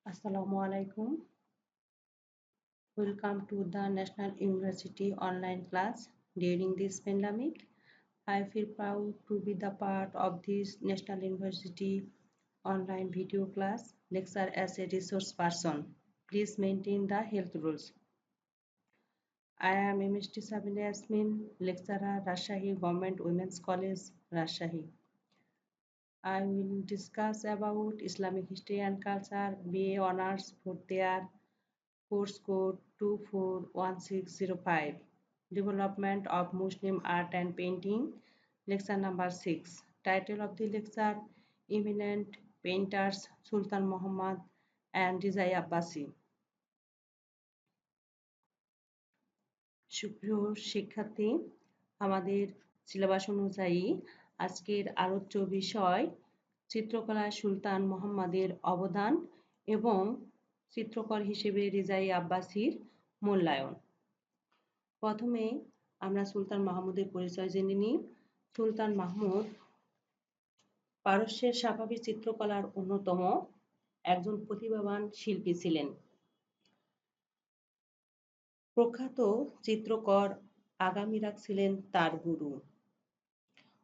Assalamu alaikum. Welcome to the National University online class during this pandemic. I feel proud to be the part of this National University online video class lecture as a resource person. Please maintain the health rules. I am MST Sabina Yasmin, lecturer, Rajshahi Government Women's College, Rajshahi. I will discuss about Islamic history and culture, BA honors for their course code 241605, Development of Muslim Art and Painting, lecture number 6. Title of the lecture, Eminent Painters Sultan Muhammad and Rizai Abbasi. সুপ্রিয় শিক্ষার্থী, আমাদের syllabus অনুযায়ী আজকের আলোচ্য বিষয় চিত্রকলায় সুলতান মুহাম্মদের অবদান এবং চিত্রকর হিসেবে রিজাই আব্বাসির মূল্যায়ন। প্রথমে আমরা সুলতান মাহমুদের পরিচয় জেনে নিই। সুলতান মাহমুদ পারস্যের সাফাভি চিত্রকলার অন্যতম একজন প্রতিভাবান শিল্পী ছিলেন। প্রখ্যাত চিত্রকর আগা মিরাক ছিলেন তার গুরু।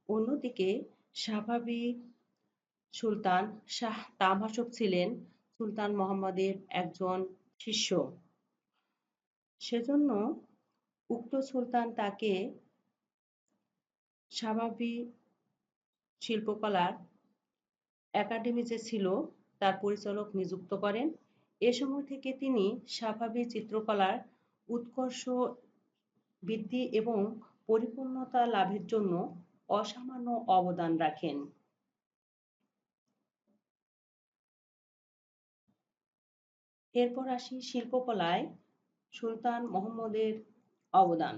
অন্যদিকে সাফাভি সুলতান শাহ তামাশপ ছিলেন সুলতান মুহাম্মদের একজন শিষ্য। সেজন্য উক্ত সুলতান তাকে সাফাভি শিল্পকলার একাডেমি যে ছিল তার পরিচালক নিযুক্ত করেন। এ সময় থেকে তিনি সাফাভি চিত্রকলার উৎকর্ষ বৃদ্ধি এবং পরিপূর্ণতা লাভের জন্য অসামান্য অবদান রাখেন। এরপর আসি শিল্পকলায় সুলতান মুহাম্মদের অবদান।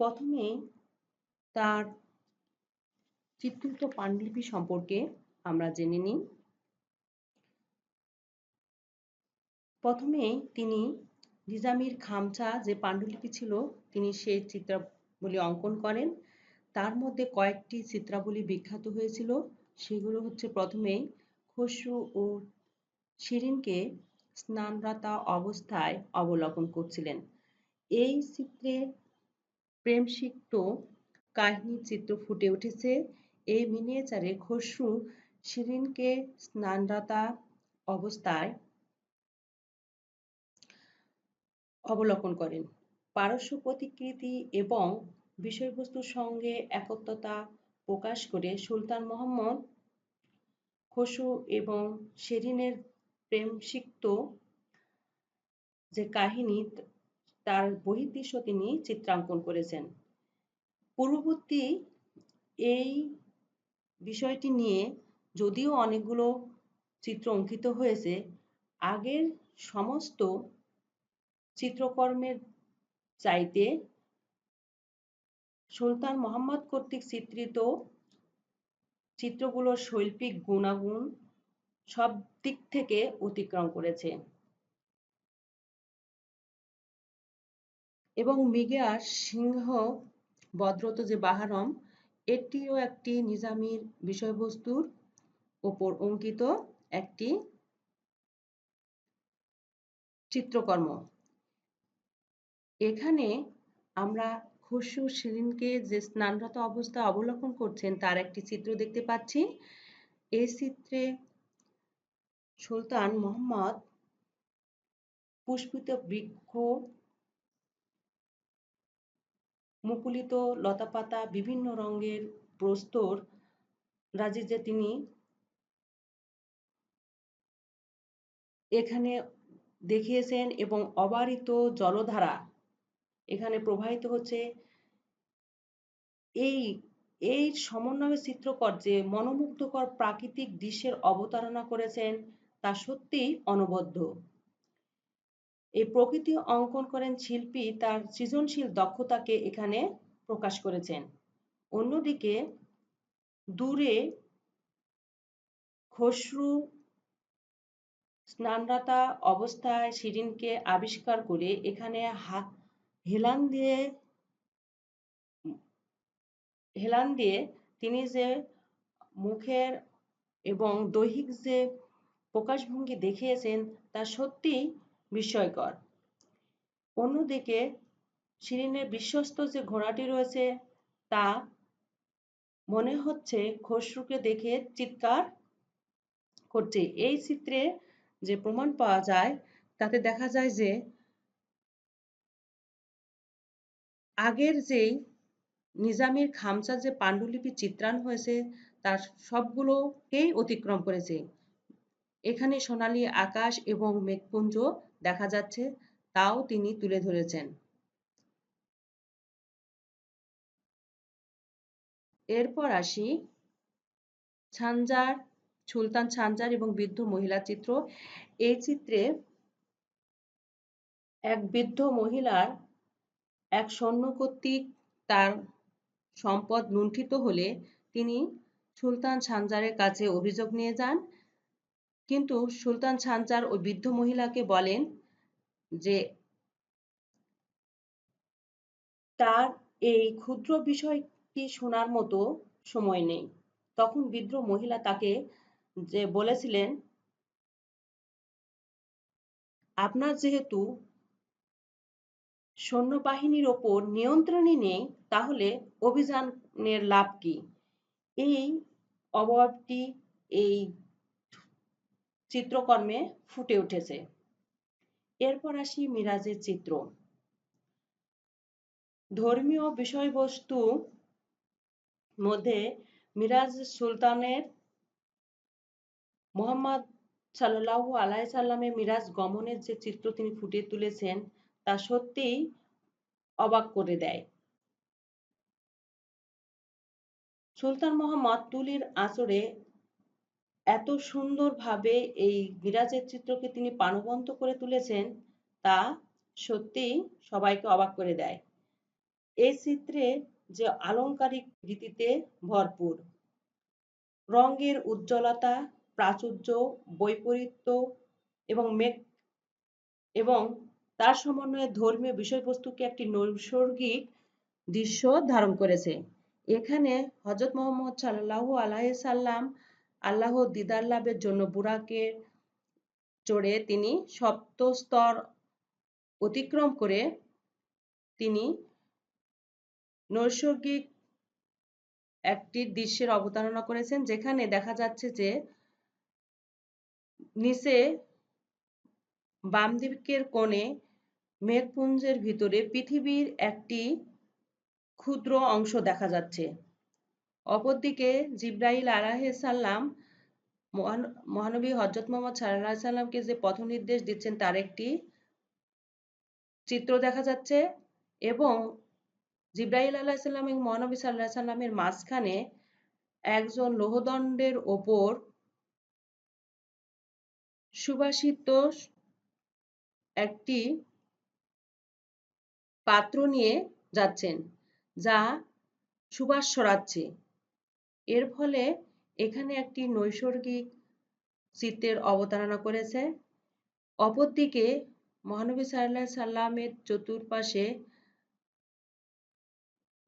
প্রথমে তার চিত্রিত পাণ্ডুলিপি সম্পর্কে আমরা জেনে নিই। প্রথমে তিনি নিজামির খামছা যে পাণ্ডুলিপি ছিল তিনি সেই চিত্রাবলী অঙ্কন করেন। তার মধ্যে কয়েকটি চিত্রাবলী বিখ্যাত হয়েছিল। সেগুলো হচ্ছে প্রথমেই খসরু ও শিরিনকে স্নানরত অবস্থায় অবলোকন করছিলেন। এই চিত্রে প্রেমসিক্ত কাহিনীর চিত্র ফুটে উঠেছে। এই মিনিয়েচারে খসরু শিরিনকে স্নানরত অবস্থায় অবলোকন করেন। পারস্য প্রতিকৃতি এবং বিষয়বস্তুর সঙ্গে একত্বতা প্রকাশ করে সুলতান মুহাম্মদ খসরু এবং শিরিনের প্রেমসিক্ত যে কাহিনী তার বহির্দৃশ্য তিনি চিত্রাঙ্কন করেছেন। পূর্ববর্তী এই বিষয়টি নিয়ে যদিও অনেকগুলো চিত্র অঙ্কিত হয়েছে, আগের সমস্ত চিত্রকর্মের চাইতে সুলতান মুহাম্মদ কর্তৃক চিত্রিত চিত্রগুলোর শৈল্পিক গুণাগুণ সব দিক থেকে অতিক্রম করেছে। এবং মিগিয়ার সিংহ বদ্রত যে বাহারম, এটিও একটি নিজামির বিষয়বস্তুর ওপর অঙ্কিত একটি চিত্রকর্ম। এখানে আমরা খসরু শিরিনকে যে স্নানরত অবস্থায় অবলোকন করছেন তার একটি চিত্র দেখতে পাচ্ছি। এই চিত্রে সুলতান মুহাম্মদ পুষ্পিত বৃক্ষ, মুকুলিত লতাপাতা, বিভিন্ন রঙের প্রস্তর রাজিতে তিনি এখানে দেখিয়েছেন এবং অবারিত জলধারা এখানে প্রবাহিত হচ্ছে। এই সমন্বয় চিত্রকর যে মনোমুগ্ধকর প্রাকৃতিক দৃশ্যের অবতারণা করেছেন তা সত্যিই অনবদ্য। এই প্রকৃতি অঙ্কন করেন শিল্পী তার সৃজনশীল দক্ষতাকে এখানে প্রকাশ করেছেন। অন্যদিকে দূরে খসরু স্নানরত অবস্থায় শিরিনকে আবিষ্কার করে এখানে হেলান দিয়ে হেলান দিয়ে তিনি যে মুখের এবং দৈহিক যে প্রকাশভঙ্গি দেখিয়েছেন তা সত্যিই বিস্ময়কর। অন্যদিকে শিরিনের বিশ্বস্ত যে ঘোড়াটি রয়েছে তা মনে হচ্ছে খসরুকে দেখে চিৎকার করছে। এই চিত্রে যে প্রমাণ পাওয়া যায় তাতে দেখা যায় যে আগের যেই নিজামীর খামসা যে পাণ্ডুলিপি চিত্রায়ন হয়েছে তার সবগুলোকেই অতিক্রম করেছে। এখানে সোনালী আকাশ এবং মেঘপুঞ্জ দেখা যাচ্ছে, তাও তিনি তুলে ধরেছেন। এরপর আসি ছানজার, সুলতান ছানজার এবং বৃদ্ধ মহিলা চিত্র। এই চিত্রে এক বৃদ্ধ মহিলার এক সৈন্য কর্তৃক তার সম্পদ লুণ্ঠিত হলে তিনি সুলতান ছানজারের কাছে অভিযোগ নিয়ে যান, কিন্তু সুলতান ছানজার ওই বৃদ্ধ মহিলাকে বলেন যে তার এই ক্ষুদ্র বিষয়টি শোনার মতো সময় নেই। তখন বৃদ্ধ মহিলা তাকে যে বলেছিলেন, আপনার যেহেতু সৈন্যবাহিনীর ওপর নিয়ন্ত্রণই নেই তাহলে অভিযানের লাভ কি? এই অবয়বটি এই চিত্রকর্মে ফুটে উঠেছে। এরপর আসি মিরাজের চিত্র। ধর্মীয় বিষয়বস্তু মধ্যে মিরাজ সুলতানের মোহাম্মদ সাল্লাল্লাহু আলাইহি সাল্লামের মিরাজ গমনের যে চিত্র তিনি ফুটিয়ে তুলেছেন তা সত্যিই অবাক করে দেয়। সুলতান মোহাম্মদ তুলির আঁচড়ে এত সুন্দরভাবে এই মিরাজের চিত্রকে তিনি প্রাণবন্ত করে তুলেছেন তা সত্যিই সবাইকে অবাক করে দেয়। এই চিত্রে যে আলংকারিক রীতিতে ভরপুর, রঙের উজ্জ্বলতা, প্রাচুর্য, বৈপরীত্য এবং এবং তার সমন্বয়ে ধর্মীয় বিষয়বস্তুকে একটি নৈসর্গিক দৃশ্য ধারণ করেছে। এখানে হযরত মুহাম্মদ সাল্লাল্লাহু আলাইহি সাল্লাম আল্লাহর দিদার লাভের জন্য বুরাকে চড়ে তিনি সপ্তস্তর অতিক্রম করে তিনি নৈসর্গিক একটি দৃশ্যের অবতারণা করেছেন, যেখানে দেখা যাচ্ছে যে নিচে বাম দিকের কোণে মেঘপুঞ্জের ভিতরে পৃথিবীর একটি ক্ষুদ্র অংশ দেখা যাচ্ছে। অপরদিকে জিবরাইল আলাইহিস সালাম মহানবী হযরত মুহাম্মদ সাল্লাল্লাহু আলাইহি সাল্লামকে যে পথ নির্দেশ দিচ্ছেন তার একটি চিত্র দেখা যাচ্ছে এবং জিবরাইল আলাইহিস সালাম এবং মহানবী সাল্লাল্লাহু আলাইহি সাল্লামের মাঝখানে একজন লোহদণ্ডের ওপর সুবাসিত একটি পাত্র নিয়ে যাচ্ছেন, যা সুবাস ছড়াচ্ছে। এর ফলে এখানে একটি নৈসর্গিক চিত্রের অবতারণা করেছে। অপরদিকে মহানবী সাল্লাল্লাহু আলাইহি সাল্লামের চতুর্পাশে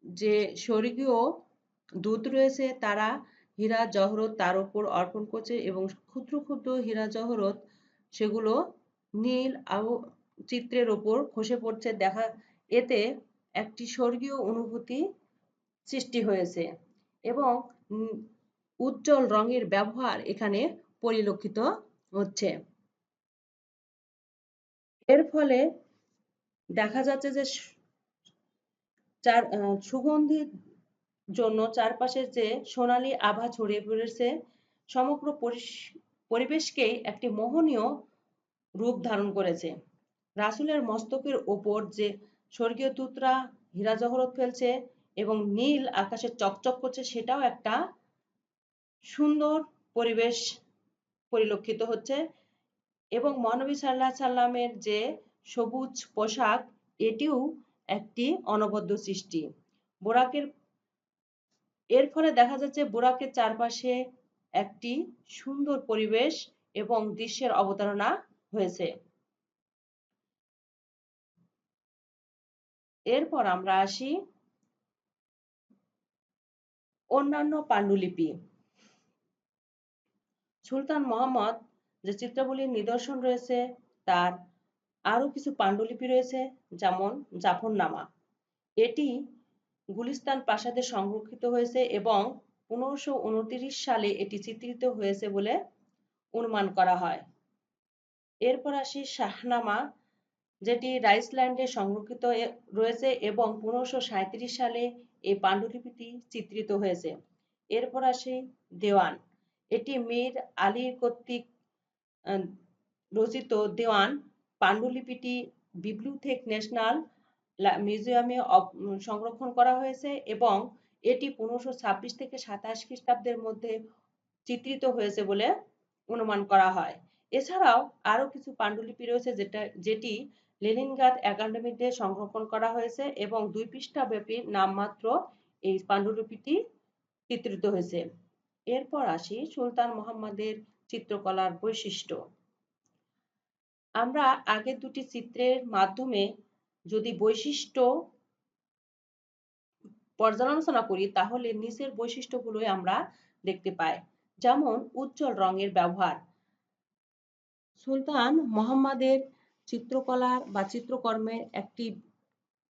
যে স্বর্গীয় দূত রয়েছে তারা হীরা জহরত তার উপর অর্পণ করছে এবং ক্ষুদ্র ক্ষুদ্র হীরা জহরত সেগুলো নীল চিত্রের ওপর খসে পড়ছে, এতে একটি স্বর্গীয় অনুভূতি সৃষ্টি হয়েছে এবং উজ্জ্বল রঙের ব্যবহার এখানে পরিলক্ষিত হচ্ছে। এর ফলে দেখা যাচ্ছে যে সুগন্ধির জন্য চারপাশে যে সোনালী আভা ছড়িয়ে পড়েছে সমগ্র পরিবেশকেই একটি মোহনীয় রূপ ধারণ করেছে। রাসূলের মস্তকের ওপর যে স্বর্গীয় দূতরা হীরা জহরত ফেলছে এবং নীল আকাশে চকচক করছে সেটাও একটা সুন্দর পরিবেশ পরিলক্ষিত হচ্ছে এবং মহানবী সাল্লাল্লাহু আলাইহি সাল্লামের যে সবুজ পোশাক এটিও একটি অনবদ্য সৃষ্টি। বোরাকের এর ফলে দেখা যাচ্ছে বোরাকের চারপাশে একটি সুন্দর পরিবেশ এবং দৃশ্যের অবতারণা হয়েছে। এরপর আমরা আসি অন্যান্য পাণ্ডুলিপি। সুলতান মোহাম্মদ যে চিত্রাবলীর নিদর্শন রয়েছে তার আরও কিছু পাণ্ডুলিপি রয়েছে, যেমন জাফরনামা। এটি গুলিস্তান প্রাসাদে সংরক্ষিত হয়েছে এবং 1529 সালে এটি চিত্রিত হয়েছে বলে অনুমান করা হয়। এরপর আসি শাহনামা, যেটি রাইসল্যান্ডে সংরক্ষিত রয়েছে এবং 1537 সালে এই পাণ্ডুলিপিটি চিত্রিত হয়েছে। এরপর আসে দেওয়ান, এটি মীর আলী কর্তৃক রচিত দেওয়ান পাণ্ডুলিপিটি বিব্লিওথেক ন্যাশনাল মিউজিয়ামে সংরক্ষণ করা হয়েছে এবং এটি 1526 থেকে 27 খ্রিস্টাব্দের মধ্যে চিত্রিত হয়েছে বলে অনুমান করা হয়। এছাড়াও আরও কিছু পাণ্ডুলিপি রয়েছে যেটি লেনিনগ্রাদ একাডেমিতে সংরক্ষণ করা হয়েছে এবং 2 পৃষ্ঠা ব্যাপী নামমাত্র এই পাণ্ডুলিপিটি চিত্রিত হয়েছে। এরপর আসি সুলতান মোহাম্মদের চিত্রকলার বৈশিষ্ট্য। আমরা আগের দুটি চিত্রের মাধ্যমে যদি বৈশিষ্ট্য পর্যালোচনা করি তাহলে নিচের বৈশিষ্ট্যগুলোই আমরা দেখতে পাই। যেমন উজ্জ্বল রঙের ব্যবহার। সুলতান মোহাম্মদের চিত্রকলার বা চিত্রকর্মের একটি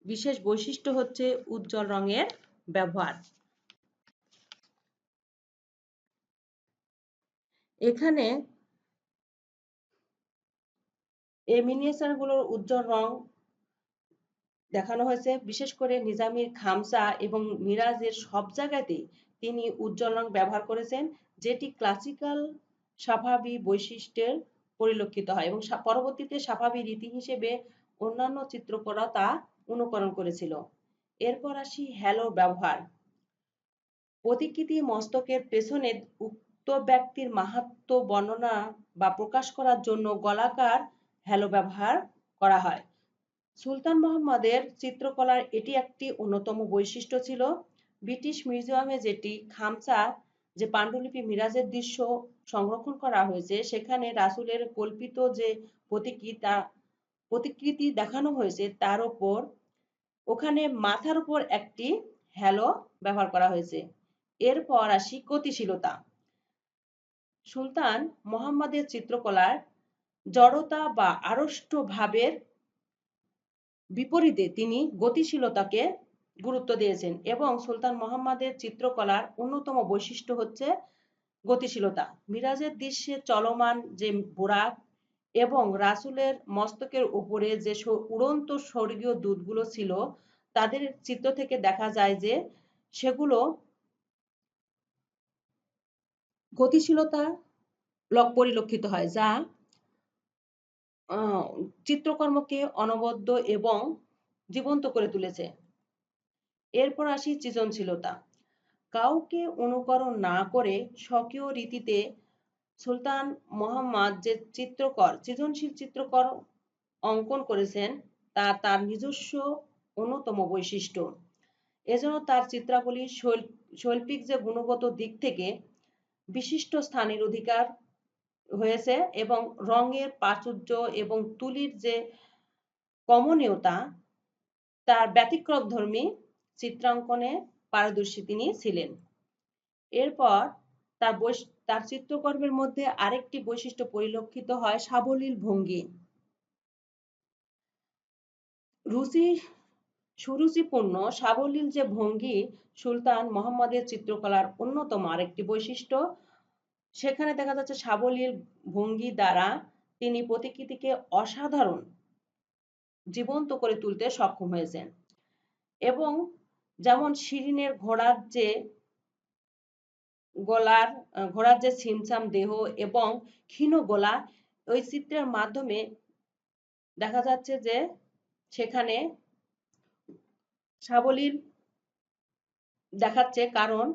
বিশেষ বৈশিষ্ট্য হচ্ছে উজ্জ্বল রঙের ব্যবহার। এখানে এই মিনিয়েচারগুলোর উজ্জ্বল রং দেখানো হয়েছে, বিশেষ করে নিজামীর খামসা এবং মিরাজের সব জায়গাতেই তিনি উজ্জ্বল রং ব্যবহার করেছেন, যেটি ক্লাসিক্যাল সাফাভি বৈশিষ্ট্যের পরিলক্ষিত হয় এবং পরবর্তীতে সাফাভি রীতি হিসেবে অন্যান্য চিত্রকরা তা অনুকরণ করেছিল। এরপর আসি হ্যালো ব্যবহার। প্রতিকৃতি মস্তকের পেছনে উক্ত ব্যক্তির মাহাত্ম্য বর্ণনা বা প্রকাশ করার জন্য গলাকার হ্যালো ব্যবহার করা হয়। সুলতান মোহাম্মদের চিত্রকলার এটি একটি অন্যতম বৈশিষ্ট্য ছিল। ব্রিটিশ মিউজিয়ামে যেটি খামসা যে পাণ্ডুলিপি মিরাজের দৃশ্য সংরক্ষণ করা হয়েছে, সেখানে রাসূলের কল্পিত যে প্রতিকৃতি দেখানো হয়েছে তার উপর ওখানে মাথার উপর একটি হ্যালো ব্যবহার করা হয়েছে। এরপর আসি গতিশীলতা। সুলতান মোহাম্মদের চিত্রকলার জড়তা বা আড়ষ্ট ভাবের বিপরীতে তিনি গতিশীলতাকে গুরুত্ব দিয়েছেন এবং সুলতান মোহাম্মদের চিত্রকলার অন্যতম বৈশিষ্ট্য হচ্ছে গতিশীলতা। মিরাজের দৃশ্যে চলমান যে বোরাক এবং রাসূলের মস্তকের উপরে যে উড়ন্ত স্বর্গীয় দূতগুলো ছিল, তাদের চিত্র থেকে দেখা যায় যে সেগুলো গতিশীলতা পরিলক্ষিত হয়, যা চিত্রকর্মকে অনবদ্য এবং জীবন্ত করে তুলেছে। এরপর আসি সৃজনশীলতা। কাউকে অনুকরণ না করে স্বকীয় রীতিতে সুলতান মোহাম্মদ যে সৃজনশীল চিত্রকর অঙ্কন করেছেন তা তার নিজস্ব অন্যতম বৈশিষ্ট্য। এজন্য তার চিত্রাবলী শৈল্পিক যে গুণগত দিক থেকে বিশিষ্ট স্থানের অধিকার হয়েছে এবং রঙের প্রাচুর্য এবং তুলির যে কমনীয়তা, তার ব্যতিক্রমধর্মী চিত্রাঙ্কনে পারদর্শী তিনি ছিলেন। এরপর তার চিত্রকর্মের মধ্যে আরেকটি বৈশিষ্ট্য পরিলক্ষিত হয় সাবলীল ভঙ্গি। সুরুচিপূর্ণ সাবলীল যে ভঙ্গি সুলতান মোহাম্মদের চিত্রকলার অন্যতম আরেকটি বৈশিষ্ট্য। সেখানে দেখা যাচ্ছে সাবলীল ভঙ্গি দ্বারা তিনি প্রতিকৃতিকে অসাধারণ জীবন্ত করে তুলতে সক্ষম হয়েছেন এবং যেমন শিরিনের ঘোড়ার যে ছিমছাম দেহ এবং ক্ষীণ গলা, ওই চিত্রের মাধ্যমে দেখা যাচ্ছে যে সেখানে সাবলীল দেখাচ্ছে, কারণ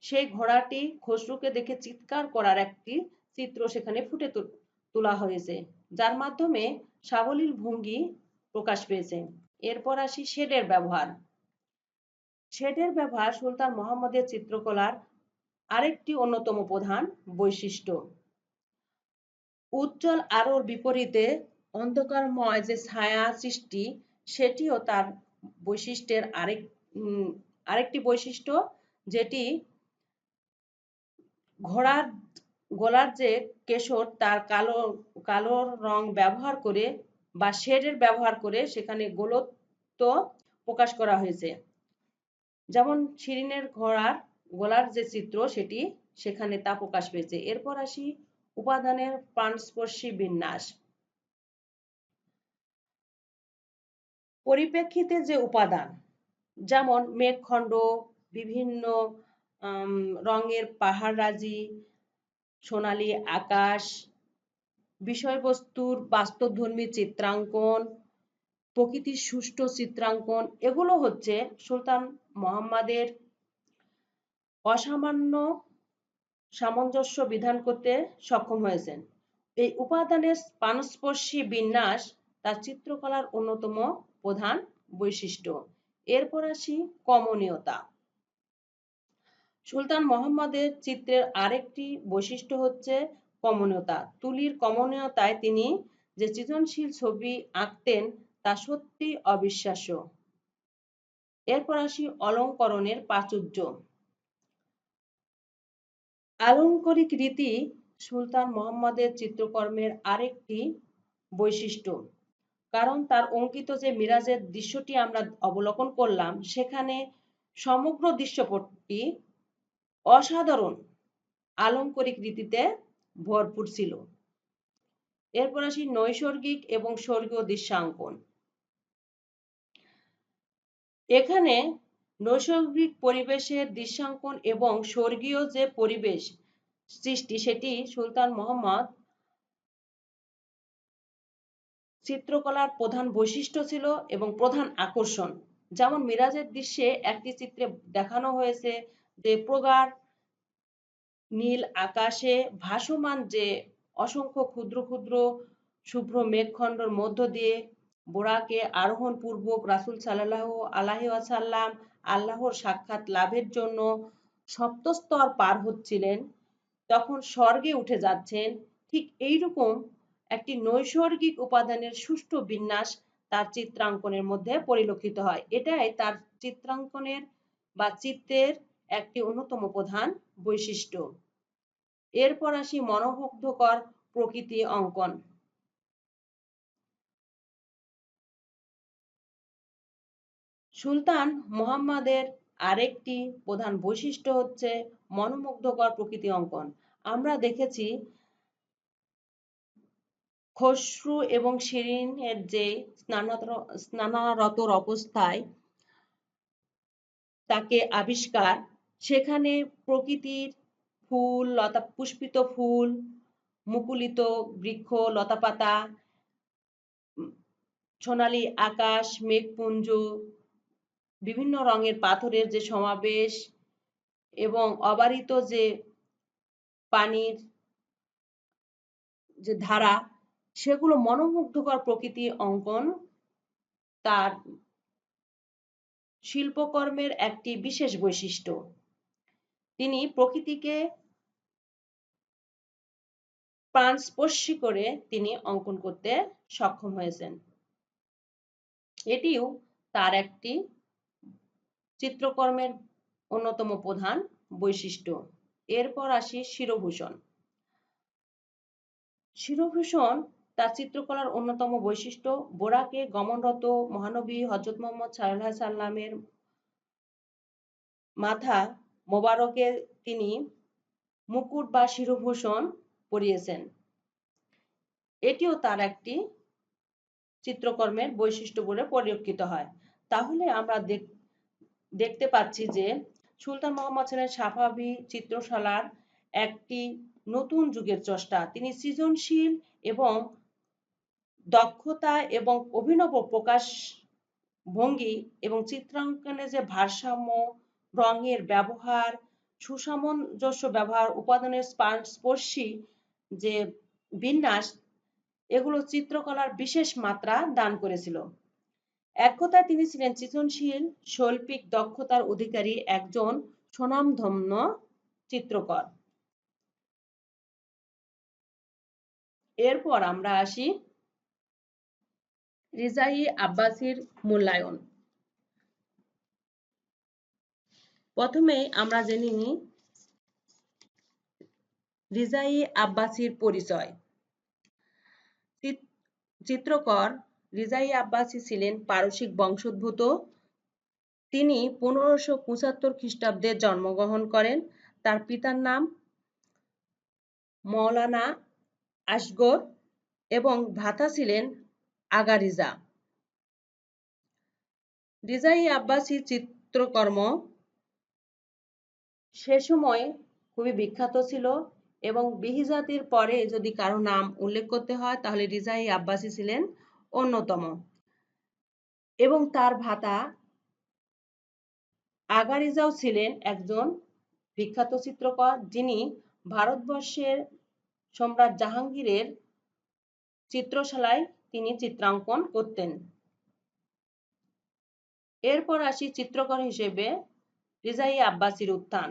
সেই ঘোড়াটি খসরুকে দেখে চিৎকার করার একটি চিত্র সেখানে ফুটে তোলা হয়েছে, যার মাধ্যমে সাবলীল ভঙ্গি প্রকাশ পেয়েছে। এরপর আসি শেডের ব্যবহার। শেডের ব্যবহার সুলতান মোহাম্মদের চিত্রকলার আরেকটি অন্যতম প্রধান বৈশিষ্ট্য। উজ্জ্বল আলোর বিপরীতে অন্ধকারময় যে ছায়া সৃষ্টি, সেটিও তার বৈশিষ্ট্যের আরেকটি বৈশিষ্ট্য, যেটি ঘোড়ার গলার যে কেশর তার কালো কালো রং ব্যবহার করে বা শেডের ব্যবহার করে সেখানে গোলত্ব প্রকাশ করা হয়েছে। যেমন শিরিনের ঘোড়ার গলার যে চিত্র সেটি সেখানে তা প্রকাশ পেয়েছে। এরপর আসি উপাদানের প্রাণস্পর্শী বিন্যাস। পরিপ্রেক্ষিতে যে উপাদান, যেমন মেঘখণ্ড, বিভিন্ন রঙের পাহাড়রাজি, সোনালী আকাশ, বিষয়বস্তুর বাস্তবধর্মী চিত্রাঙ্কন, প্রকৃতির সুষ্ঠু চিত্রাঙ্কন, এগুলো হচ্ছে সুলতান মুহাম্মদের অসামান্য সামঞ্জস্য বিধান করতে সক্ষম হয়েছেন। এই উপাদানের প্রাণস্পর্শী বিন্যাস তার চিত্রকলার অন্যতম প্রধান বৈশিষ্ট্য। এরপর আসি কমনীয়তা। সুলতান মুহাম্মদের চিত্রের আরেকটি বৈশিষ্ট্য হচ্ছে কমনীয়তা। তুলির কমনীয়তায় তিনি যে সৃজনশীল ছবি আঁকতেন তা সত্যি অবিশ্বাস্য। এরপর আসি অলঙ্করণের প্রাচুর্য। আলংকরিক রীতি সুলতান মুহাম্মদের চিত্রকর্মের আরেকটি বৈশিষ্ট্য। কারণ তার অঙ্কিত যে মিরাজের দৃশ্যটি আমরা অবলোকন করলাম সেখানে সমগ্র দৃশ্যপটটি অসাধারণ আলংকরিক রীতিতে ভরপুর ছিল। এরপর আসি নৈসর্গিক এবং স্বর্গীয় দৃশ্যাঙ্কন। এখানে নৈসর্গিক পরিবেশের দৃশ্যাঙ্কন এবং স্বর্গীয় যে পরিবেশ সৃষ্টি সেটি সুলতান মুহাম্মদ চিত্রকলার প্রধান বৈশিষ্ট্য ছিল এবং প্রধান আকর্ষণ। যেমন মিরাজের দৃশ্যে একটি চিত্রে দেখানো হয়েছে যে প্রগাঢ় নীল আকাশে ভাসমান যে অসংখ্য ক্ষুদ্র ক্ষুদ্র শুভ্র মেঘখণ্ডর মধ্য দিয়ে বোরাকে আরোহণ পূর্বক রাসূল সাল্লাল্লাহু আলাইহি ওয়াসাল্লাম আল্লাহর সাক্ষাৎ লাভের জন্য সপ্তস্তর পার হচ্ছিলেন, তখন স্বর্গে উঠে যাচ্ছেন। ঠিক এইরকম একটি নৈসর্গিক উপাদানের সুষ্ঠু বিন্যাস তার চিত্রাঙ্কনের মধ্যে পরিলক্ষিত হয়। এটাই তার চিত্রাঙ্কনের বা চিত্রের একটি অন্যতম প্রধান বৈশিষ্ট্য। এরপর আসি মনোমুগ্ধকর প্রকৃতি অঙ্কন। সুলতান মুহাম্মদের আরেকটি প্রধান বৈশিষ্ট্য হচ্ছে মনোমুগ্ধকর প্রকৃতি অঙ্কন। আমরা দেখেছি খসরু এবং শিরিনের যে স্নানারত অবস্থায় তাকে আবিষ্কার, সেখানে প্রকৃতির ফুল, লতা পুষ্পিত ফুল, মুকুলিত বৃক্ষ, লতাপাতা, সোনালী আকাশ, মেঘপুঞ্জ, বিভিন্ন রঙের পাথরের যে সমাবেশ এবং অবারিত যে পানির যে ধারা, সেগুলো মনোমুগ্ধকর প্রকৃতি অঙ্কন তার শিল্পকর্মের একটি বিশেষ বৈশিষ্ট্য। তিনি প্রকৃতিকে প্রাণস্পর্শী করে তিনি অঙ্কন করতে সক্ষম হয়েছেন। এটিও তার একটি চিত্রকর্মের অন্যতম প্রধান বৈশিষ্ট্য। এরপর আসি শিরভূষণ। শিরভূষণ তার চিত্রকলার অন্যতম বৈশিষ্ট্য। বোরাকে গমনরত মহানবী হযরত মুহাম্মদ সাল্লাল্লাহু আলাইহি সাল্লামের মাথা মোবারকে তিনি মুকুট বা শিরভূষণ পরিয়েছেন। এটিও তার একটি চিত্রকর্মের বৈশিষ্ট্য বলে পরিলক্ষিত হয়। তাহলে আমরা দেখতে পাচ্ছি যে সুলতান মুহাম্মদ ছিলেন সাফাভি চিত্রশালার একটি নতুন যুগের স্রষ্টা। তিনি সৃজনশীল এবং দক্ষতা এবং অভিনব প্রকাশ ভঙ্গি এবং চিত্রাঙ্কনের যে ভারসাম্য, রঙের ব্যবহার, সুসামঞ্জস্য ব্যবহার, উপাদানের স্পর্শী যে বিন্যাস, এগুলো চিত্রকলার বিশেষ মাত্রা দান করেছিল। এক কথায় তিনি ছিলেন সৃজনশীল শৈল্পিক দক্ষতার অধিকারী একজন স্বনামধন্য চিত্রকর। এরপর আমরা আসি রিজাই আব্বাসীর মূল্যায়ন। প্রথমে আমরা জেনে নিই রিজাই আব্বাসির পরিচয়। চিত্রকর রিজাই আব্বাসি ছিলেন পারসিক বংশোদ্ভূত। তিনি 1575 খ্রিস্টাব্দে জন্মগ্রহণ করেন। তার পিতার নাম মওলানা আসগর এবং ভ্রাতা ছিলেন আগা রিজা। রিজাই আব্বাসি চিত্রকর্ম সে সময় খুবই বিখ্যাত ছিল এবং বিহিজাতির পরে যদি কারো নাম উল্লেখ করতে হয় তাহলে রিজাই আব্বাসি ছিলেন অন্যতম এবং তার ভ্রাতা আগা রিজাও ছিলেন একজন বিখ্যাত চিত্রকর, যিনি ভারতবর্ষের সম্রাট জাহাঙ্গীরের চিত্রশালায় তিনি চিত্রাঙ্কন করতেন। এরপর আসি চিত্রকর হিসেবে রিজাই আব্বাসির উত্থান।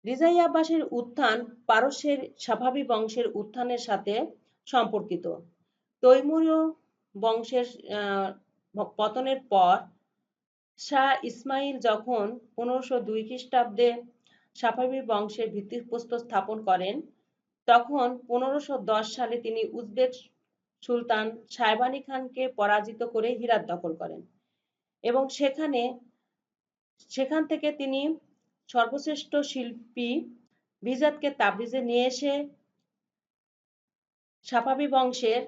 রিজাই আব্বাসির উত্থান পারস্যের সাফাভি বংশের উত্থানের সাথে সম্পর্কিত। তৈমুরীয় বংশের পতনের পর শাহ ইসমাইল যখন 1502 খ্রিস্টাব্দে সাফাভি বংশের ভিত্তিপ্রস্তর স্থাপন করেন, তখন 1510 সালে তিনি উজবেক সুলতান সায়বানি খানকে পরাজিত করে হিরাত দখল করেন এবং সেখান থেকে তিনি সর্বশ্রেষ্ঠ শিল্পী বিজাতকে তাবরিজে নিয়ে এসে সাফাভি বংশের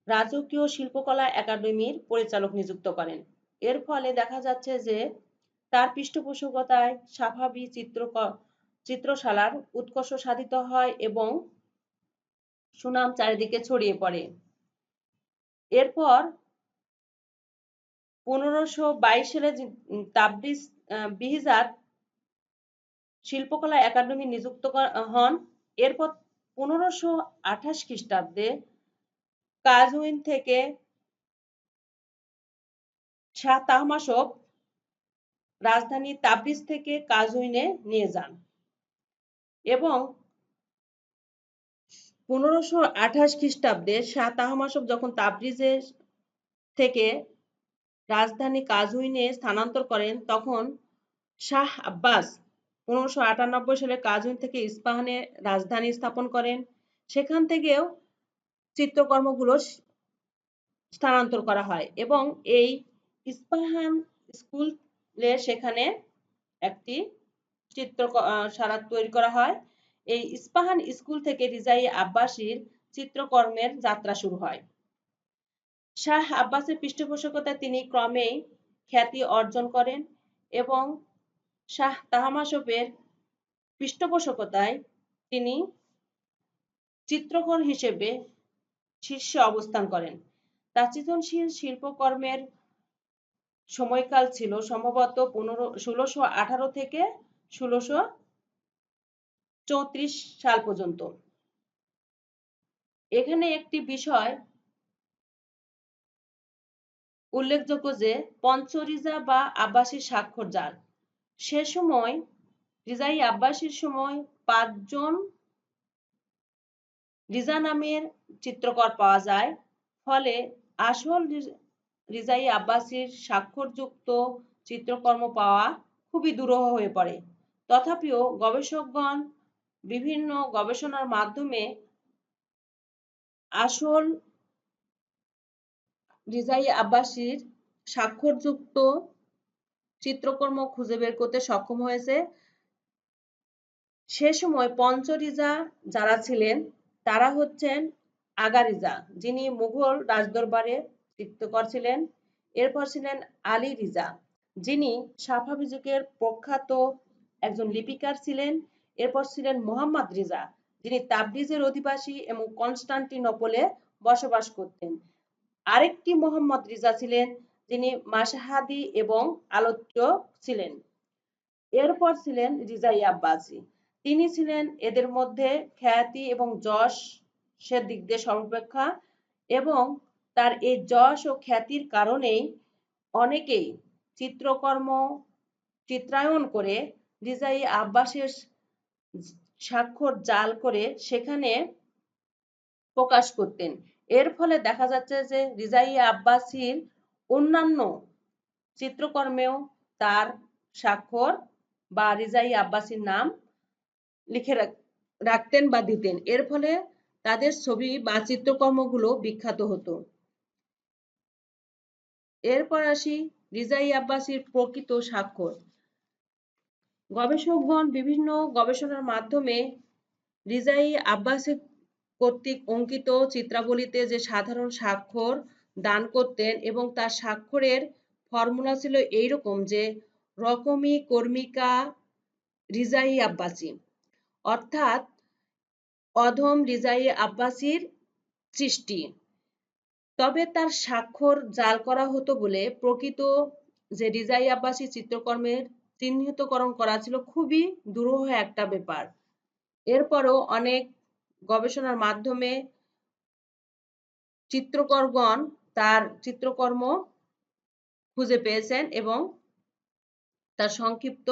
রাজকীয় শিল্পকলা একাডেমির পরিচালক নিযুক্ত করেন। এর ফলে দেখা যাচ্ছে যে তার পৃষ্ঠপোষকতায় সাফাভি চিত্রশালার উৎকর্ষ সাধিত হয় এবং সুনাম চারিদিকে ছড়িয়ে পড়ে। এরপর 1522 সালে তাবরিজ বিহিজাত শিল্পকলা একাডেমি নিযুক্ত হন। এরপর 1528 খ্রিস্টাব্দে কাজউইন থেকে শাহ তাহমাসপ রাজধানী তাবরিজ থেকে কাজউইনে নিয়ে যান এবং 1528 খ্রিস্টাব্দে শাহ তাহমাসপ যখন তাবরিজে থেকে রাজধানী কাজউইনে স্থানান্তর করেন, তখন শাহ আব্বাস 1598 সালে কাজউইন থেকে ইস্পাহানে রাজধানী স্থাপন করেন। সেখান থেকেও চিত্রকর্মগুলো স্থানান্তর করা হয় এবং এই ইস্পাহান স্কুলে সেখানে একটি চিত্রশালা তৈরি করা হয়। এই ইস্পাহান স্কুল থেকে রিজাই আব্বাসির চিত্রকর্মের যাত্রা শুরু হয়। শাহ আব্বাসের পৃষ্ঠপোষকতায় তিনি ক্রমেই খ্যাতি অর্জন করেন এবং শাহ তাহমাসপের পৃষ্ঠপোষকতায় তিনি চিত্রকর হিসেবে শীর্ষে অবস্থান করেন। তার সৃজনশীল শিল্পকর্মের সময়কাল ছিল সম্ভবত 1618 থেকে 1634 সাল পর্যন্ত। এখানে একটি বিষয় উল্লেখযোগ্য যে পঞ্চরিজা বা আব্বাসী স্বাক্ষর জাল, সে সময় রিজাই আব্বাসির সময় 5 জন রিজা নামের চিত্রকর পাওয়া যায়। ফলে আসল রিজাই আব্বাসির স্বাক্ষরযুক্ত চিত্রকর্ম পাওয়া খুবই দুরূহ হয়ে পড়ে। তথাপিও গবেষকগণ বিভিন্ন গবেষণার মাধ্যমে আসল রিজাই আব্বাসির স্বাক্ষরযুক্ত চিত্রকর্ম খুঁজে বের করতে সক্ষম হয়েছে। সে সময় পঞ্চরিজা যারা ছিলেন তারা হচ্ছেন আগা রিজা, যিনি মুঘল রাজদরবারে চিত্রকর ছিলেন। এরপর ছিলেন আলী রিজা, যিনি সাফাভি যুগের প্রখ্যাত একজন লিপিকার ছিলেন। এরপর ছিলেন মোহাম্মদ রিজা, যিনি তাবরিজের অধিবাসী এবং কনস্টান্টিনোপলে বসবাস করতেন। আরেকটি মোহাম্মদ রিজা ছিলেন, যিনি মাশহাদি এবং আলোচ্য ছিলেন। এরপর ছিলেন রিজাই আব্বাসি, তিনি ছিলেন এদের মধ্যে খ্যাতি এবং যশের দিক দিয়ে সর্বাপেক্ষা এবং তার এই যশ ও খ্যাতির কারণেই অনেকেই চিত্রকর্ম চিত্রায়ন করে রিজাই আব্বাসের স্বাক্ষর জাল করে সেখানে প্রকাশ করতেন। এর ফলে দেখা যাচ্ছে যে রিজাই আব্বাসির অন্যান্য চিত্রকর্মেও তার স্বাক্ষর বা রিজাই আব্বাসীর নাম লিখে রাখতেন বা দিতেন। এর ফলে তাদের ছবি বা চিত্রকর্মগুলো বিখ্যাত হতো। এরপর আসি রিজাই আব্বাসীর প্রকৃত স্বাক্ষর। গবেষকগণ বিভিন্ন গবেষণার মাধ্যমে রিজাই আব্বাসী কর্তৃক অঙ্কিত চিত্রাবলীতে যে সাধারণ স্বাক্ষর দান করতেন এবং তার স্বাক্ষরের ফর্মুলা ছিল এইরকম যে রকমি কর্মিকা রিজাই আব্বাসী, অর্থাৎ অধম রিজাই আব্বাসীর সৃষ্টি। তবে তার স্বাক্ষর জাল করা হতো বলে প্রকৃত যে রিজাই আব্বাসী চিত্রকর্মের চিহ্নিতকরণ করা ছিল খুবই দুরূহ একটা ব্যাপার। এরপরও অনেক গবেষণার মাধ্যমে চিত্রকরগণ তার চিত্রকর্ম খুঁজে পেয়েছেন এবং তার সংক্ষিপ্ত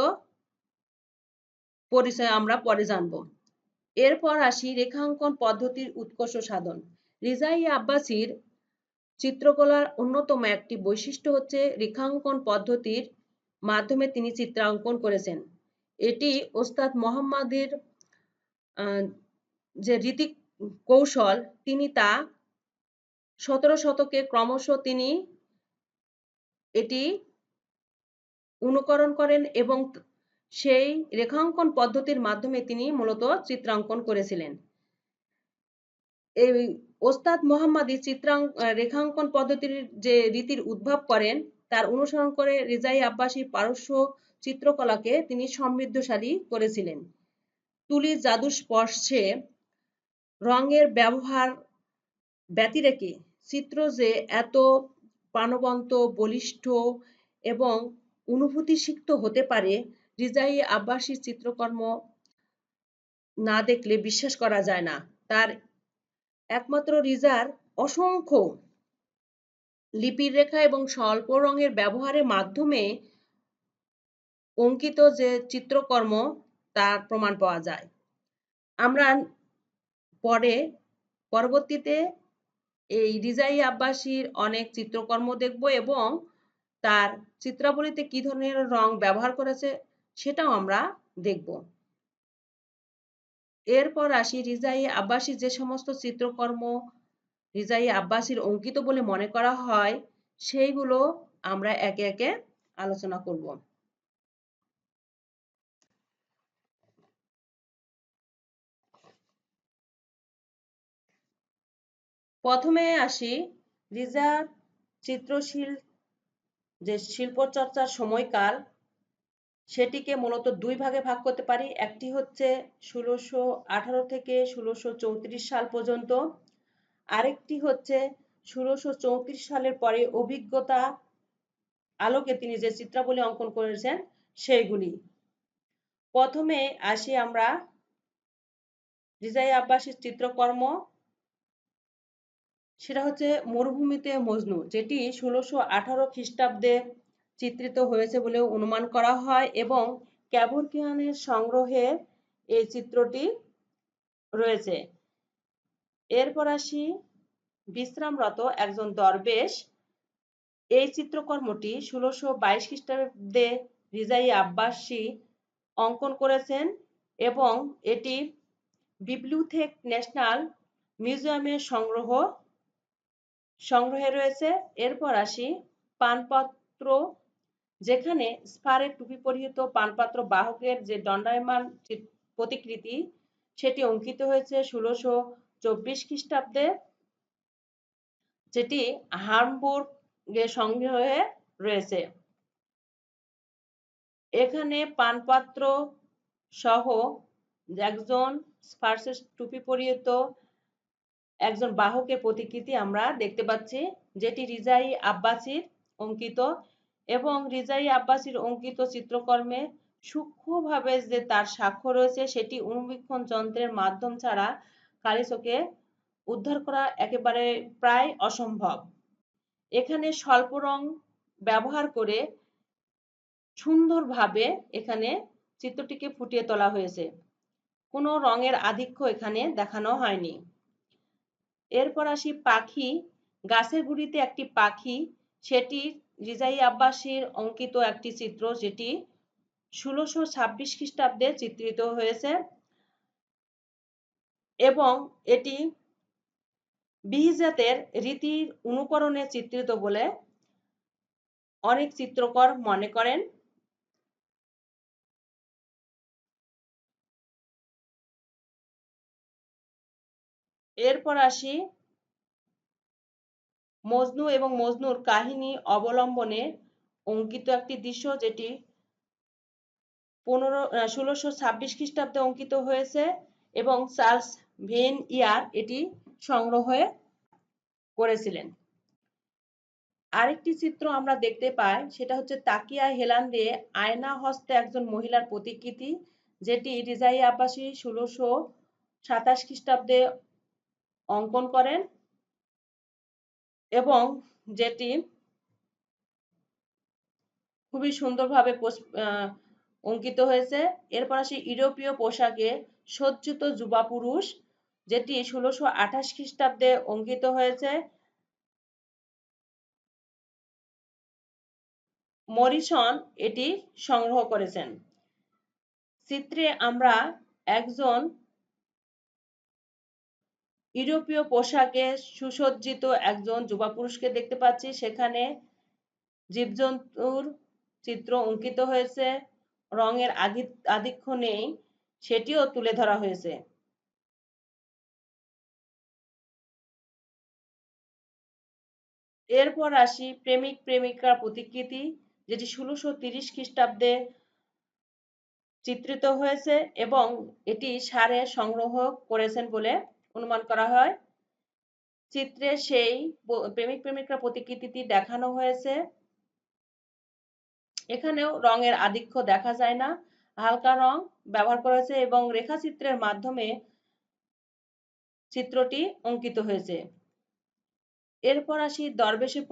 পরিচয় আমরা পরে জানব। এরপর আসি রেখাঙ্কন পদ্ধতির উৎকর্ষ সাধন। রিজাই আব্বাসীর চিত্রকলার অন্যতম একটি বৈশিষ্ট্য হচ্ছে রেখাঙ্কন পদ্ধতির মাধ্যমে তিনি চিত্রাঙ্কন করেছেন। এটি ওস্তাদ মোহাম্মদের যে রীতি কৌশল, তিনি তা 17 শতকে ক্রমশ তিনি এটি অনুকরণ করেন এবং সেই রেখাঙ্কন পদ্ধতির মাধ্যমে তিনি মূলত চিত্রাঙ্কন করেছিলেন। এই ওস্তাদ মোহাম্মদী রেখাঙ্কন পদ্ধতির যে রীতির উদ্ভব করেন তার অনুসরণ করে রিজাই আব্বাসী পারস্য চিত্রকলাকে তিনি সমৃদ্ধশালী করেছিলেন। তুলির জাদুর স্পর্শে রঙের ব্যবহার ব্যতিরেকে চিত্র যে এত প্রাণবন্ত, বলিষ্ঠ এবং অনুভূতিসিক্ত হতে পারে রিজাই আব্বাসীর চিত্রকর্ম না দেখলে বিশ্বাস করা যায় না। তার একমাত্র রিজার অসংখ্য লিপির রেখা এবং স্বল্প রঙের ব্যবহারের মাধ্যমে অঙ্কিত যে চিত্রকর্ম তার প্রমাণ পাওয়া যায়। আমরা পরবর্তীতে এই রিজাই আব্বাসীর অনেক চিত্রকর্ম দেখব এবং তার চিত্রাবলীতে কি ধরনের রং ব্যবহার করেছে সেটাও আমরা দেখব। এরপর আসি রিজাই আব্বাসীর যে সমস্ত চিত্রকর্ম রিজাই আব্বাসীর অঙ্কিত বলে মনে করা হয় সেইগুলো আমরা একে একে আলোচনা করব। প্রথমে আসি রিজার চিত্রশীল যে শিল্পচর্চার সময়কাল সেটিকে মূলত দুই ভাগে ভাগ করতে পারি। একটি হচ্ছে 1618 থেকে 1634 সাল পর্যন্ত, আরেকটি হচ্ছে 1634 সালের পরে অভিজ্ঞতা আলোকে তিনি যে চিত্রাবলী অঙ্কন করেছেন সেইগুলি। প্রথমে আসি আমরা রিজাই আব্বাসীর চিত্রকর্ম, সেটা হচ্ছে মরুভূমিতে মজনু, যেটি 1618 খ্রিস্টাব্দে চিত্রিত হয়েছে বলে অনুমান করা হয় এবং ক্যাভরকিয়ানের সংগ্রহে এই চিত্রটি রয়েছে। এরপর আসি বিশ্রামরত একজন দরবেশ। এই চিত্রকর্মটি 1622 খ্রিস্টাব্দে রিজাই আব্বাসী অঙ্কন করেছেন এবং এটি বিব্লিওথেক ন্যাশনাল মিউজিয়ামের সংগ্রহে রয়েছে। এরপর আসি পানপত্র, যেখানে স্পারের টুপি পরিহিত পানপাত্র বাহকের যে দণ্ডায়মান প্রতিকৃতি সেটি অঙ্কিত হয়েছে 1624 খ্রিস্টাব্দে, যেটি হামবুর্গের সংগ্রহে রয়েছে। এখানে পানপাত্র সহ একজন স্পার্সের টুপি পরিহিত একজন বাহকের প্রতিকৃতি আমরা দেখতে পাচ্ছি, যেটি রিজাই আব্বাসীর অঙ্কিত এবং রিজাই আব্বাসীর অঙ্কিত চিত্রকর্মে সূক্ষ্মভাবে যে তার স্বাক্ষর রয়েছে সেটি অনুবীক্ষণ যন্ত্রের মাধ্যম ছাড়া খালি চোখে উদ্ধার করা একেবারে প্রায় অসম্ভব। এখানে স্বল্প রং ব্যবহার করে সুন্দরভাবে এখানে চিত্রটিকে ফুটিয়ে তোলা হয়েছে, কোনো রঙের আধিক্য এখানে দেখানো হয়নি। এরপর আসি পাখি, গাছের গুড়িতে একটি পাখি, সেটি রিজাই আব্বাসীর অঙ্কিত একটি চিত্র, যেটি 1626 খ্রিস্টাব্দে চিত্রিত হয়েছে এবং এটি বিহিজাতের রীতির অনুকরণে চিত্রিত বলে অনেক চিত্রকর মনে করেন। এরপর আসি মজনু এবং মজনুর কাহিনী অবলম্বনে অঙ্কিত একটি দৃশ্য, যেটি 1626 খ্রিস্টাব্দে অঙ্কিত হয়েছে এবং চার্লস ভেন-ইয়ার এটি সংগ্রহ করেছিলেন। আরেকটি চিত্র আমরা দেখতে পাই, সেটা হচ্ছে তাকিয়া হেলান দিয়ে আয়না হস্তে একজন মহিলার প্রতিকৃতি, যেটি রিজাই আব্বাসী 1627 খ্রিস্টাব্দে অঙ্কন করেন এবং যেটি খুবই সুন্দরভাবে অঙ্কিত হয়েছে। এরপর আসি ইউরোপীয় পোশাকে সজ্জিত যুবা পুরুষ, যেটি 1628 খ্রিস্টাব্দে অঙ্কিত হয়েছে। মরিসন এটি সংগ্রহ করেছেন। চিত্রে আমরা একজন ইউরোপীয় পোশাকে সুসজ্জিত একজন যুবা পুরুষকে দেখতে পাচ্ছি। সেখানে জীবজন্তুর চিত্র অঙ্কিত হয়েছে, রঙের আধিক্য নেই সেটিও তুলে ধরা হয়েছে। এরপর আসি প্রেমিক প্রেমিকার প্রতিকৃতি, যেটি 1630 খ্রিস্টাব্দে চিত্রিত হয়েছে এবং এটি সারে সংগ্রহ করেছেন বলে অনুমান করা হয়। চিত্রে সেই প্রেমিক প্রেমিকার প্রতিকৃতিটি দেখানো হয়েছে। এখানেও রঙের আধিক্য দেখা যায় না, হালকা রং ব্যবহার করা হয়েছে এবং রেখাচিত্রের মাধ্যমে চিত্রটি অঙ্কিত হয়েছে। এরপর আসি দরবেশের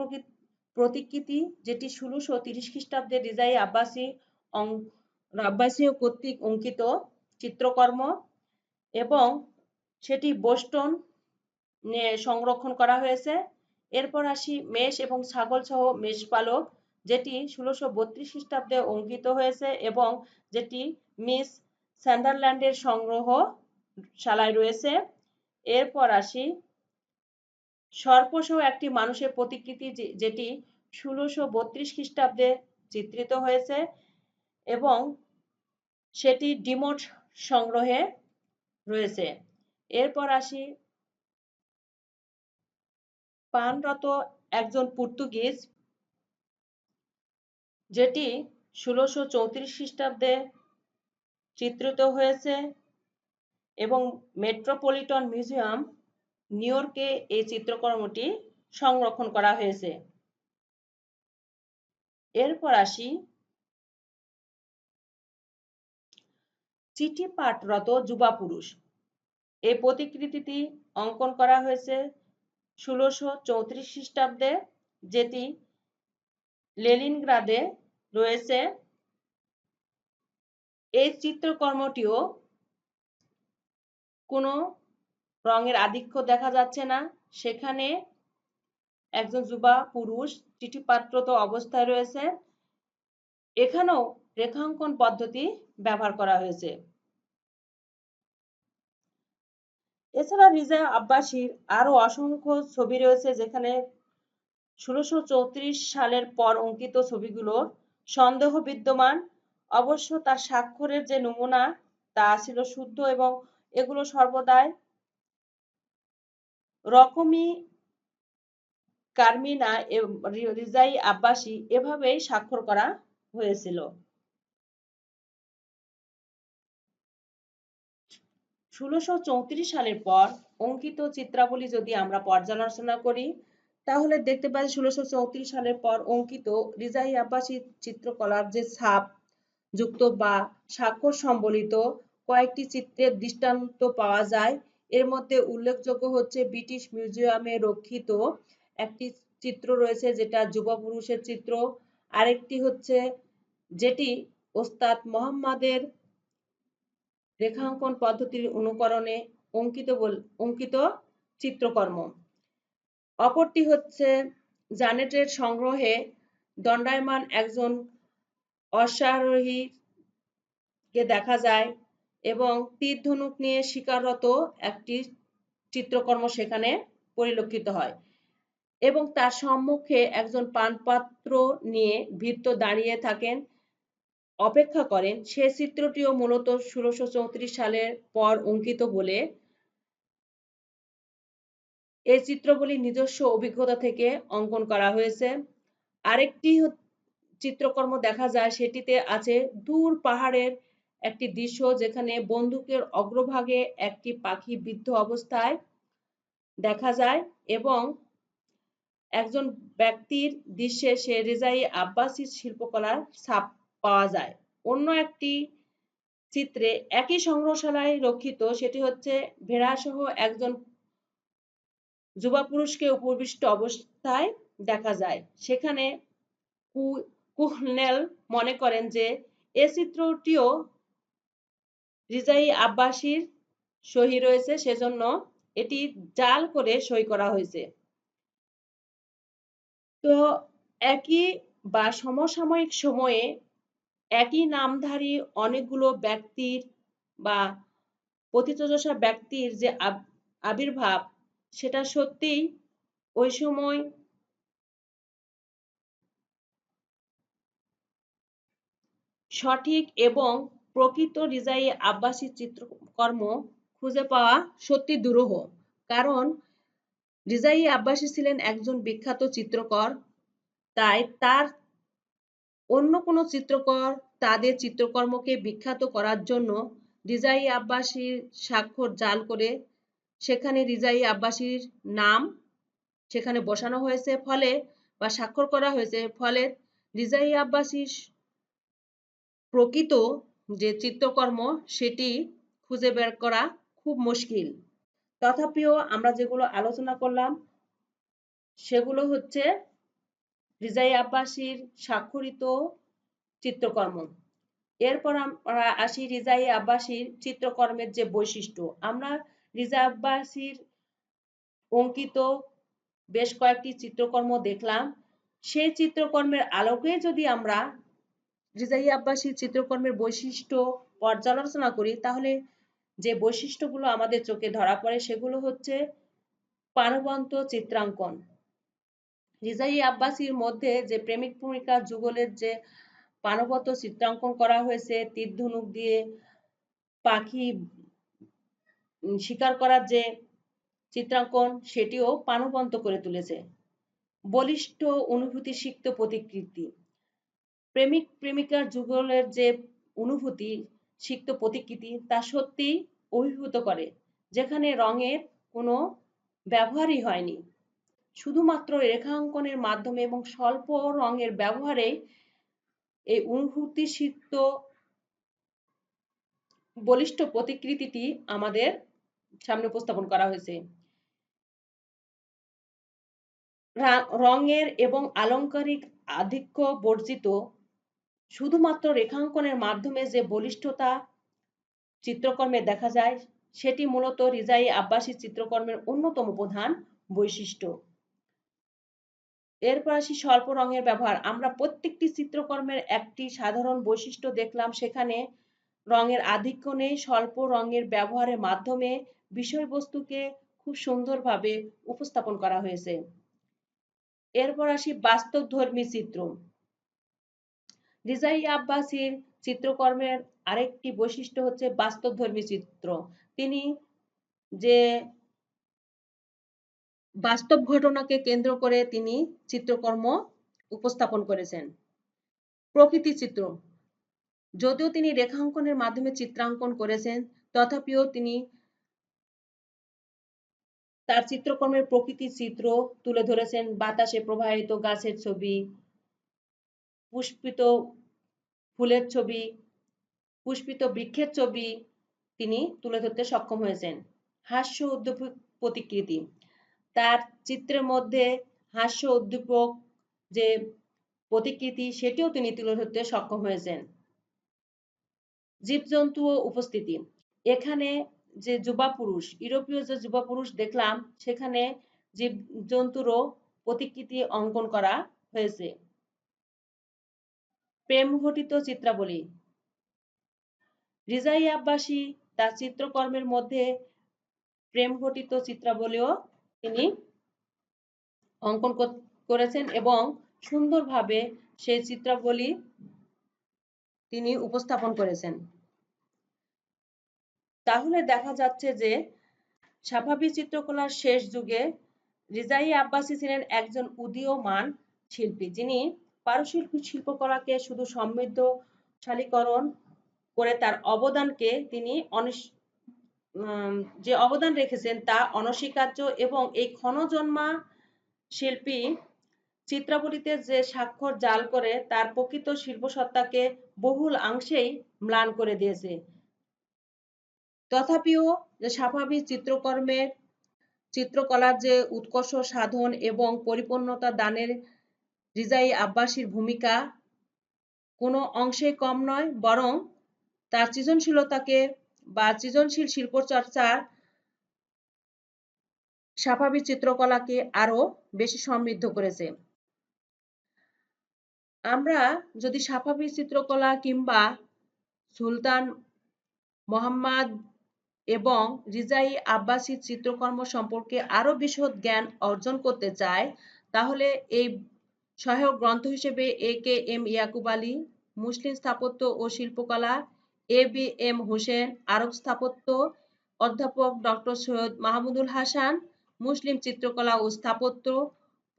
প্রতিকৃতি, যেটি 1630 খ্রিস্টাব্দে রিজাই আব্বাসী কর্তৃক অঙ্কিত চিত্রকর্ম এবং সেটি বোস্টন সংরক্ষণ করা হয়েছে। এরপর আসি মেষ এবং ছাগল সহ মেষপালক, যেটি 1632 খ্রিস্টাব্দে অঙ্কিত হয়েছে এবং যেটি মিস সান্ডারল্যান্ডের সংগ্রহশালায় রয়েছে। এরপর আসি সর্পসহ একটি মানুষের প্রতিকৃতি, যেটি 1632 খ্রিস্টাব্দে চিত্রিত হয়েছে এবং সেটি ডিমোট সংগ্রহে রয়েছে। এরপর আসি পানরত একজন পর্তুগিজ, যেটি 1634 খ্রিস্টাব্দে চিত্রিত হয়েছে এবং মেট্রোপলিটন মিউজিয়াম, নিউ ইয়র্কে এই চিত্রকর্মটি সংরক্ষণ করা হয়েছে। এরপর আসি চিঠি পাঠরত যুবা পুরুষ। এই প্রতিকৃতিটি অঙ্কন করা হয়েছে 1634 খ্রিস্টাব্দে, যেটি লেনিনগ্রাদে রয়েছে। এই চিত্রকর্মটিও কোনো রঙের আধিক্য দেখা যাচ্ছে না, সেখানে একজন যুবা পুরুষ চিঠিপাত্রত অবস্থায় রয়েছে। এখানেও রেখাঙ্কন পদ্ধতি ব্যবহার করা হয়েছে। এছাড়া রিজা আব্বাসীর আরো অসংখ্য ছবি রয়েছে, যেখানে 1634 সালের পর অঙ্কিত ছবিগুলো সন্দেহ বিদ্যমান। অবশ্য তার স্বাক্ষরের যে নমুনা তা ছিল শুদ্ধ এবং এগুলো সর্বদাই রকমি কারমিনা রিজাই আব্বাসী এভাবেই স্বাক্ষর করা হয়েছিল। 1634 সালের পর অঙ্কিত চিত্রাবলী যদি আমরা পর্যালোচনা করি, তাহলে দেখতে পাই 1634 সালের পর অঙ্কিত রিজাই আব্বাসী চিত্রকলার যে ছাপ যুক্ত বা স্বাক্ষর সম্বলিত কয়েকটি চিত্রের দৃষ্টান্ত পাওয়া যায়। এর মধ্যে উল্লেখযোগ্য হচ্ছে ব্রিটিশ মিউজিয়ামে রক্ষিত একটি চিত্র রয়েছে, যেটা যুব পুরুষের চিত্র। আরেকটি হচ্ছে যেটি ওস্তাদ মোহাম্মদের রেখাঙ্কন পদ্ধতির অনুকরণে অঙ্কিত চিত্রকর্ম। অপরটি হচ্ছে জানেটের সংগ্রহে দণ্ডায়মান একজন অশ্বারোহী কে দেখা যায় এবং তীর ধনুক নিয়ে শিকাররত একটি চিত্রকর্ম সেখানে পরিলক্ষিত হয় এবং তার সম্মুখে একজন পানপাত্র নিয়ে ভৃত্য দাঁড়িয়ে থাকেন, অপেক্ষা করেন। সে চিত্রটিও মূলত 1634 সালের পর অঙ্কিত বলে এই চিত্রগুলি নিজস্ব অভিজ্ঞতা থেকে অঙ্কন করা হয়েছে। আরেকটি চিত্রকর্ম দেখা যায়, সেটিতে আছে দূর পাহাড়ের একটি দৃশ্য যেখানে বন্দুকের অগ্রভাগে একটি পাখি বিদ্ধ অবস্থায় দেখা যায় এবং একজন ব্যক্তির দৃশ্যে সে রেজাই আব্বাসী শিল্পকলার ছাপ পাওয়া যায়। অন্য একটি চিত্রে একই সংগ্রহশালায় রক্ষিত, সেটি হচ্ছে ভেড়াসহ একজন যুবা পুরুষকে উপবিষ্ট অবস্থায় দেখা যায়। সেখানে কুহনেল মনে করেন যে এ চিত্রটিও রিজাই আব্বাসীর সহি রয়েছে, সেজন্য এটি জাল করে সই করা হয়েছে। তো একই বা সমসাময়িক সময়ে একই নামধারী অনেকগুলো ব্যক্তির বা প্রথিতযশা ব্যক্তির যে আবির্ভাব, সেটা সত্যিই ওই সময় সঠিক এবং প্রকৃত রিজাই আব্বাসী চিত্রকর্ম খুঁজে পাওয়া সত্যি দুরূহ। কারণ রিজাই আব্বাসী ছিলেন একজন বিখ্যাত চিত্রকর, তাই তার অন্য কোনো চিত্রকর তাদের চিত্রকর্মকে বিখ্যাত করার জন্য রিজাই আব্বাসীর স্বাক্ষর জাল করে সেখানে রিজাই আব্বাসীর নাম সেখানে বসানো হয়েছে, ফলে বা স্বাক্ষর করা হয়েছে, ফলে রিজাই আব্বাসীর প্রকৃত যে চিত্রকর্ম সেটি খুঁজে বের করা খুব মুশকিল। তথাপিও আমরা যেগুলো আলোচনা করলাম সেগুলো হচ্ছে রিজাই আব্বাসীর স্বাক্ষরিত চিত্রকর্ম। এরপর আমরা আসি রিজাই আব্বাসীর চিত্রকর্মের যে বৈশিষ্ট্য। আমরা রিজা আব্বাসীর অঙ্কিত বেশ কয়েকটি চিত্রকর্ম দেখলাম। সেই চিত্রকর্মের আলোকে যদি আমরা রিজাই আব্বাসীর চিত্রকর্মের বৈশিষ্ট্য পর্যালোচনা করি, তাহলে যে বৈশিষ্ট্যগুলো আমাদের চোখে ধরা পড়ে সেগুলো হচ্ছে প্রাণবন্ত চিত্রাঙ্কন। রিজাই আব্বাসীর মধ্যে যে প্রেমিক প্রেমিকা যুগলের যে প্রাণবন্ত চিত্রাঙ্কন করা হয়েছে, তীর ধনুক দিয়ে পাখি শিকার করার যে চিত্রাঙ্কন, সেটিও প্রাণবন্ত করে তুলেছে। বলিষ্ঠ অনুভূতি সিক্ত প্রতিকৃতি। প্রেমিক প্রেমিকার যুগলের যে অনুভূতি সিক্ত প্রতিকৃতি তা সত্যিই অভিভূত করে, যেখানে রঙের কোনো ব্যবহারই হয়নি। শুধুমাত্র রেখাঙ্কনের মাধ্যমে এবং স্বল্প রঙের ব্যবহারে এই অনুভূতি সিক্ত বলিষ্ঠ প্রতিকৃতিটি আমাদের সামনে উপস্থাপন করা হয়েছে। রঙের এবং আলংকারিক আধিক্য বর্জিত, শুধুমাত্র রেখাঙ্কনের মাধ্যমে যে বলিষ্ঠতা চিত্রকর্মে দেখা যায়, সেটি মূলত রিজাই আব্বাসী চিত্রকর্মের অন্যতম প্রধান বৈশিষ্ট্য। এরপর আসি স্বল্প রঙের ব্যবহার। আমরা প্রত্যেকটি চিত্রকর্মের একটি সাধারণ বৈশিষ্ট্য দেখলাম, সেখানে রঙের আধিক্য নেই, স্বল্প রঙের ব্যবহারের মাধ্যমে বিষয়বস্তুকে খুব সুন্দরভাবে উপস্থাপন করা হয়েছে। এরপর আসি বাস্তবধর্মী চিত্র। রিজাই আব্বাসীর চিত্রকর্মের আরেকটি বৈশিষ্ট্য হচ্ছে বাস্তবধর্মী চিত্র। তিনি যে বাস্তব ঘটনাকে কেন্দ্র করে তিনি চিত্রকর্ম উপস্থাপন করেছেন। প্রকৃতি চিত্র। যদিও তিনি রেখাঙ্কনের মাধ্যমে চিত্রাঙ্কন করেছেন, তথাপিও তিনি তার চিত্রকর্মের প্রকৃতি চিত্র তুলে ধরেছেন। বাতাসে প্রবাহিত গাছের ছবি, পুষ্পিত ফুলের ছবি, পুষ্পিত বৃক্ষের ছবি তিনি তুলে ধরতে সক্ষম হয়েছেন। হাস্য উদ্দীপক প্রতিকৃতি। তার চিত্রের মধ্যে হাস্য উদ্দীপক যে প্রতিকৃতি সেটিও তিনি তুলে ধরতে সক্ষম হয়েছেন। জীবজন্তু ও উপস্থিতি। এখানে যে যুবা পুরুষ, ইউরোপীয় যে যুবা পুরুষ দেখলাম, সেখানে জীবজন্তুরও প্রতিকৃতি অঙ্কন করা হয়েছে। প্রেম ঘটিত চিত্রাবলী। রিজাই আব্বাসী তার চিত্রকর্মের মধ্যে প্রেম ঘটিত চিত্রাবলীও তিনি অঙ্কন করেছেন এবং সুন্দরভাবে সেই চিত্রাবলী তিনি উপস্থাপন করেছেন। তাহলে দেখা যাচ্ছে যে সাফাভি চিত্রকলার শেষ যুগে রিজাই আব্বাসী ছিলেন একজন উদীয়মান শিল্পী, যিনি পারশিল্পী শিল্পকলাকে শুধু সমৃদ্ধশালীকরণ করে তার অবদানকে তিনি যে অবদান রেখেছেন তা অনস্বীকার্য, এবং এই ক্ষণজন্মা শিল্পী চিত্রাবলীতে যে স্বাক্ষর জাল করে তার প্রকৃত শিল্পসত্তাকে বহুল অংশেই ম্লান করে দিয়েছে। তথাপিও যে সাফাভি চিত্রকলার যে উৎকর্ষ সাধন এবং পরিপূর্ণতা দানের রিজাই আব্বাসীর ভূমিকা কোনো অংশে কম নয়, বরং তার সৃজনশীলতাকে বা সৃজনশীল শিল্পচর্চার সাফাভি চিত্রকলাকে আরো বেশি সমৃদ্ধ করেছে। আমরা যদি সাফাভি চিত্রকলা কিংবা সুলতান মোহাম্মদ এবং রিজাই আব্বাসীর চিত্রকর্ম সম্পর্কে আরো বিশদ জ্ঞান অর্জন করতে চাই, তাহলে এই সহায়ক গ্রন্থ হিসেবে এ.কে.এম. ইয়াকুব আলী, মুসলিম স্থাপত্য ও শিল্পকলা, এ.বি.এম. হোসেন, আরব স্থাপত্য, অধ্যাপক ডক্টর সৈয়দ মাহমুদুল হাসান, মুসলিম চিত্রকলা ও স্থাপত্য,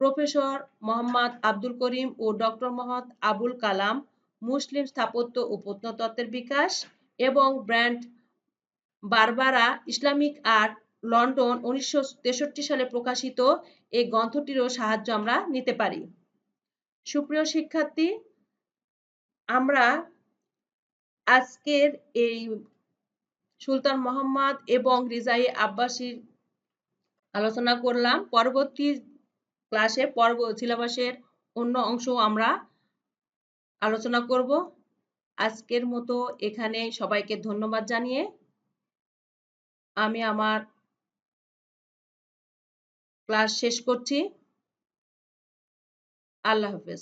প্রফেসর মোহাম্মদ আব্দুল করিম ও ডক্টর মোহাম্মদ আবুল কালাম, মুসলিম স্থাপত্য ও প্রত্নতত্ত্বের বিকাশ, এবং brand Barbara, Islamic art, London 1963 সালে প্রকাশিত এই গ্রন্থটিরও সাহায্য আমরা নিতে পারি। সুপ্রিয় শিক্ষার্থী, আমরা আজকের এই সুলতান মোহাম্মদ এবং রিজাই আব্বাসীর আলোচনা করলাম। পরবর্তী ক্লাসে সিলেবাসের অন্য অংশ আমরা আলোচনা করব। আজকের মতো এখানে সবাইকে ধন্যবাদ জানিয়ে আমি আমার ক্লাস শেষ করছি। আল্লাহ হাফেজ।